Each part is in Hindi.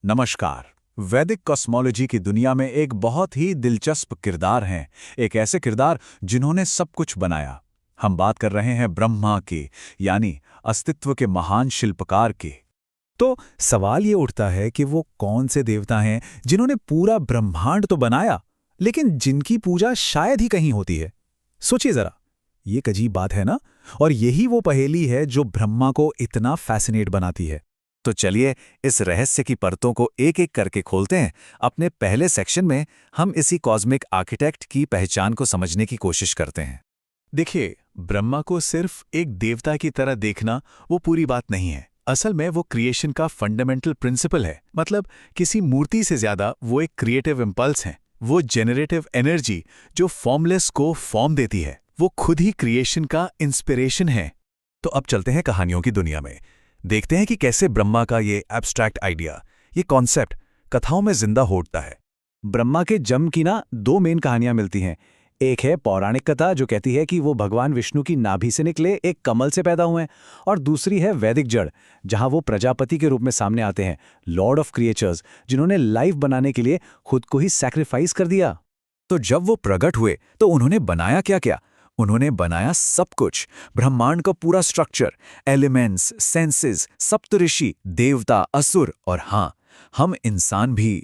नमस्कार। वैदिक कॉस्मोलॉजी की दुनिया में एक बहुत ही दिलचस्प किरदार हैं, एक ऐसे किरदार जिन्होंने सब कुछ बनाया। हम बात कर रहे हैं ब्रह्मा की, यानी अस्तित्व के महान शिल्पकार की। तो सवाल ये उठता है कि वो कौन से देवता हैं जिन्होंने पूरा ब्रह्मांड तो बनाया, लेकिन जिनकी पूजा शायद ही कहीं होती है। सोचिए जरा, ये एक अजीब बात है ना? और यही वो पहेली है जो ब्रह्मा को इतना फैसिनेट बनाती है। तो चलिए इस रहस्य की परतों को एक एक करके खोलते हैं। अपने पहले सेक्शन में हम इसी कॉस्मिक आर्किटेक्ट की पहचान को समझने की कोशिश करते हैं। देखिए, ब्रह्मा को सिर्फ एक देवता की तरह देखना वो पूरी बात नहीं है। असल में वो क्रिएशन का फंडामेंटल प्रिंसिपल है। मतलब किसी मूर्ति से ज्यादा वो एक क्रिएटिव इम्पल्स है। वो जेनरेटिव एनर्जी जो फॉर्मलेस को फॉर्म देती है, वो खुद ही क्रिएशन का इंस्पिरेशन है। तो अब चलते हैं कहानियों की दुनिया में। देखते हैं कि कैसे ब्रह्मा का ये एब्स्ट्रैक्ट आइडिया, ये कॉन्सेप्ट कथाओं में जिंदा हो उठता है। ब्रह्मा के जन्म की दो मेन कहानियां मिलती हैं। एक है पौराणिक कथा जो कहती है कि वो भगवान विष्णु की नाभि से निकले एक कमल से पैदा हुए हैं, और दूसरी है वैदिक जड़, जहां वो प्रजापति के रूप में सामने आते हैं, लॉर्ड ऑफ क्रिएचर्स, जिन्होंने लाइफ बनाने के लिए खुद को ही सैक्रिफाइस कर दिया। तो जब वो प्रकट हुए तो उन्होंने बनाया क्या क्या? उन्होंने बनाया सब कुछ, ब्रह्मांड का पूरा स्ट्रक्चर, एलिमेंट्स, सेंसेस, सप्तऋषि, देवता, असुर और हाँ, हम इंसान भी।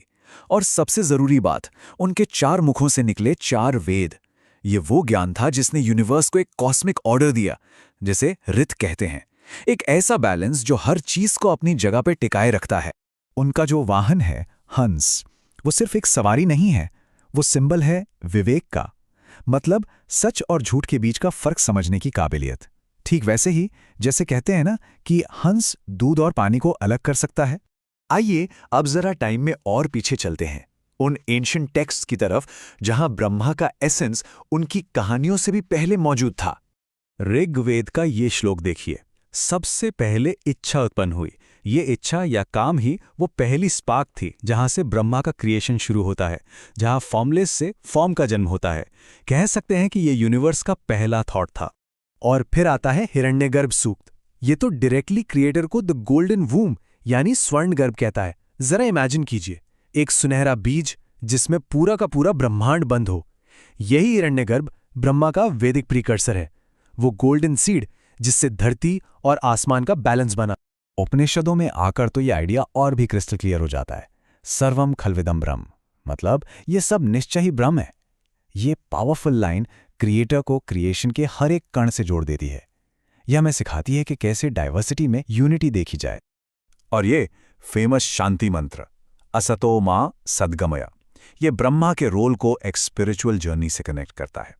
और सबसे जरूरी बात, उनके 4 मुखों से निकले 4 वेद। ये वो ज्ञान था जिसने यूनिवर्स को एक कॉस्मिक ऑर्डर दिया, जिसे ऋत कहते हैं। एक ऐसा बैलेंस जो हर चीज को अपनी जगह पर टिकाए रखता है। उनका जो वाहन है हंस, वो सिर्फ एक सवारी नहीं है, वो सिंबल है विवेक का। मतलब सच और झूठ के बीच का फर्क समझने की काबिलियत। ठीक वैसे ही जैसे कहते हैं ना कि हंस दूध और पानी को अलग कर सकता है। आइए अब जरा टाइम में और पीछे चलते हैं, उन एंशिएंट टेक्स्ट की तरफ जहां ब्रह्मा का एसेंस उनकी कहानियों से भी पहले मौजूद था। ऋग्वेद का ये श्लोक देखिए, सबसे पहले इच्छा उत्पन्न हुई। ये इच्छा या काम ही वो पहली स्पार्क थी जहां से ब्रह्मा का क्रिएशन शुरू होता है, जहां फॉर्मलेस से फॉर्म का जन्म होता है। कह सकते हैं कि ये यूनिवर्स का पहला थॉट था। और फिर आता है हिरण्यगर्भ सूक्त। ये तो डायरेक्टली क्रिएटर को द गोल्डन वूम यानी स्वर्ण गर्भ कहता है। जरा इमेजिन कीजिए, एक सुनहरा बीज जिसमें पूरा का पूरा ब्रह्मांड बंद हो। यही हिरण्यगर्भ ब्रह्मा का वैदिक प्रीकर्सर है, वो गोल्डन सीड जिससे धरती और आसमान का बैलेंस बना। उपनिषदों में आकर तो ये आइडिया और भी क्रिस्टल क्लियर हो जाता है। सर्वम खल्विदम ब्रह्म, मतलब ये सब निश्चय ही ब्रह्म है। ये पावरफुल लाइन क्रिएटर को क्रिएशन के हर एक कण से जोड़ देती है। यह हमें सिखाती है कि कैसे डाइवर्सिटी में यूनिटी देखी जाए। और ये फेमस शांति मंत्र, असतो मा सद्गमय, ये ब्रह्मा के रोल को एक स्पिरिचुअल जर्नी से कनेक्ट करता है।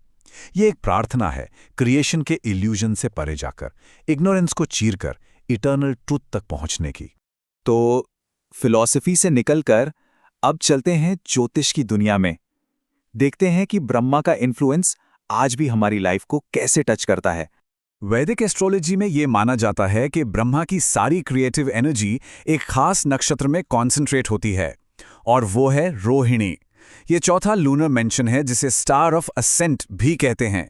ये एक प्रार्थना है क्रिएशन के इल्यूजन से परे जाकर, इग्नोरेंस को चीरकर इटर्नल ट्रूथ तक पहुंचने की। तो फिलॉसफी से निकलकर अब चलते हैं ज्योतिष की दुनिया में। देखते हैं कि ब्रह्मा का इन्फ्लुएंस आज भी हमारी लाइफ को कैसे टच करता है। वैदिक एस्ट्रोलॉजी में यह माना जाता है कि ब्रह्मा की सारी क्रिएटिव एनर्जी एक खास नक्षत्र में कॉन्सेंट्रेट होती है, और वो है रोहिणी। ये चौथा लूनर मेंशन है जिसे स्टार ऑफ असेंट भी कहते हैं।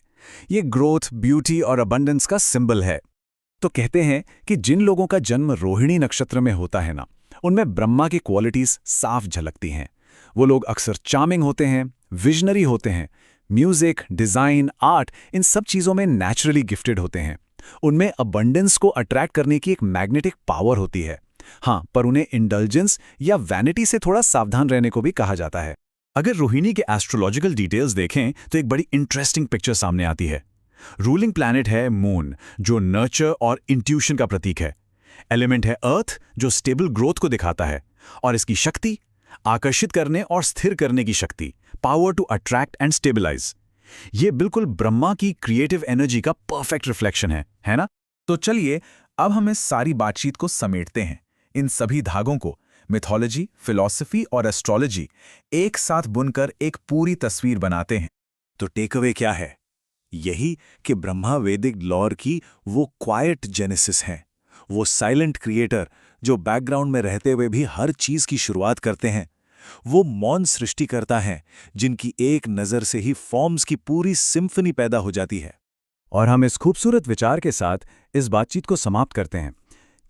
ये ग्रोथ, ब्यूटी और अबंडेंस का सिंबल है। तो कहते हैं कि जिन लोगों का जन्म रोहिणी नक्षत्र में होता है उनमें ब्रह्मा की क्वालिटीज साफ झलकती हैं। वो लोग अक्सर चार्मिंग होते हैं, विजनरी होते हैं, म्यूजिक, डिजाइन, आर्ट, इन सब चीजों में नेचुरली गिफ्टेड होते हैं। उनमें अबंडेंस को अट्रैक्ट करने की एक मैग्नेटिक पावर होती है। हाँ, पर उन्हें इंडल्जेंस या वैनिटी से थोड़ा सावधान रहने को भी कहा जाता है। अगर रोहिणी के एस्ट्रोलॉजिकल डिटेल्स देखें तो एक बड़ी इंटरेस्टिंग पिक्चर सामने आती है। रूलिंग प्लैनेट है मून, जो नर्चर और इंट्यूशन का प्रतीक है। एलिमेंट है अर्थ, जो स्टेबल ग्रोथ को दिखाता है। और इसकी शक्ति, आकर्षित करने और स्थिर करने की शक्ति, power to attract and stabilise. ये बिल्कुल ब्रह्मा की क्रिएटिव एनर्जी का परफेक्ट रिफ्लेक्शन है ना? तो चलिए अब हम इस सारी बातचीत को समेटते हैं। इन सभी धागों को मिथोलॉजी, फिलॉसफी और एस्ट्रोलॉजी एक साथ बुनकर एक पूरी तस्वीर बनाते हैं। तो टेकअवे क्या है? यही कि ब्रह्मा वैदिक लॉर की वो क्वाइट जेनेसिस हैं, वो साइलेंट क्रिएटर जो बैकग्राउंड में रहते हुए भी हर चीज की शुरुआत करते हैं। वो मौन सृष्टिकर्ता हैं जिनकी एक नज़र से ही फॉर्म्स की पूरी सिम्फनी पैदा हो जाती है। और हम इस खूबसूरत विचार के साथ इस बातचीत को समाप्त करते हैं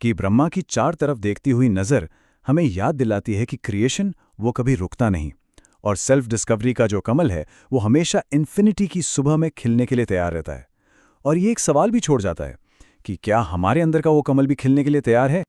कि ब्रह्मा की चार तरफ देखती हुई नज़र हमें याद दिलाती है कि क्रिएशन वो कभी रुकता नहीं, और सेल्फ डिस्कवरी का जो कमल है वो हमेशा इन्फिनिटी की सुबह में खिलने के लिए तैयार रहता है। और ये एक सवाल भी छोड़ जाता है कि क्या हमारे अंदर का वो कमल भी खिलने के लिए तैयार है।